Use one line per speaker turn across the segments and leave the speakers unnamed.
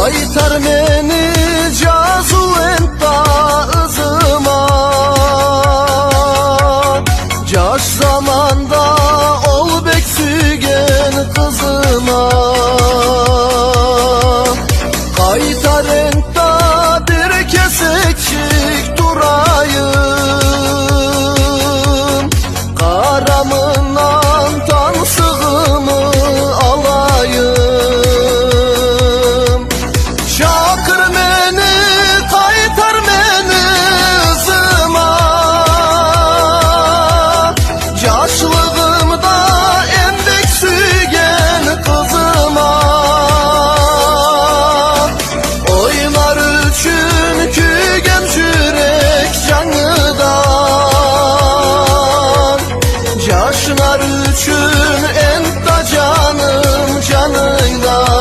Kaytar meni cazuventa ızıma. Caş zamanda ol bek sügen kızıma. Kaytar enta bir kesekçik durayım. Karamından tansığımı alayım. Şakır meni kaytar meni ızıma. Yaşlığımda endek sügen kızıma. Oynar üçün kügen yürek canıdan. Yaşlar üçün enta canım canından.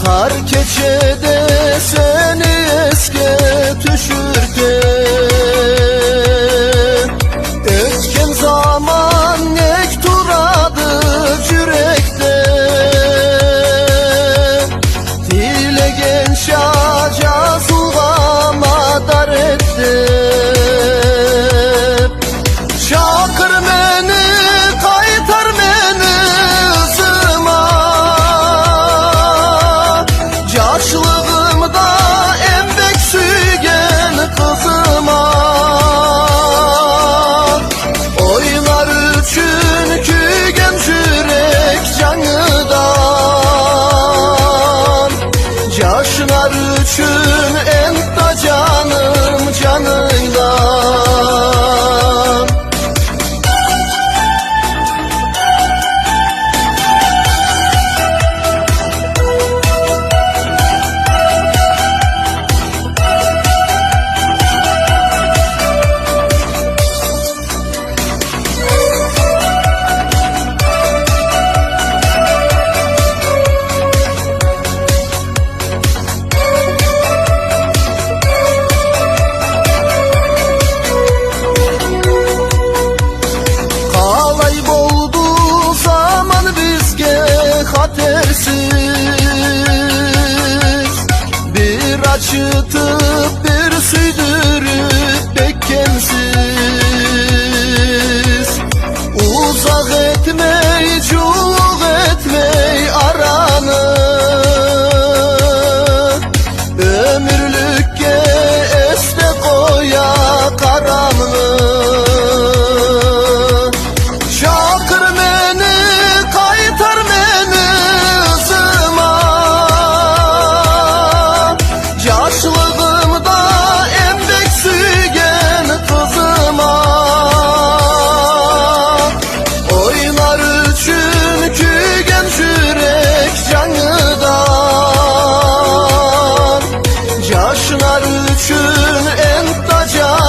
Kar keçede seni eske düşürken. Ötken zaman nek duradı yürekte. Dilegen şaca sulğama dar etti. Şakır meni kaytar meni ızıma. Yaşlığımda embek sügen kızıma. Oynar üçün kügen yürek canıdan. Yaşlar üçün enta canım canından. Bir açıtıp bir süydürüp bekkensiz. Uzak etmey, çuluk etmey aranı. Ömürlükке este koya karanı. Şakır meni kaytar meni ızıma. Yaşlığımda embek sügen kızıma. Oynar üçün kügen yürek canıdan. Yaşlar üçün enta can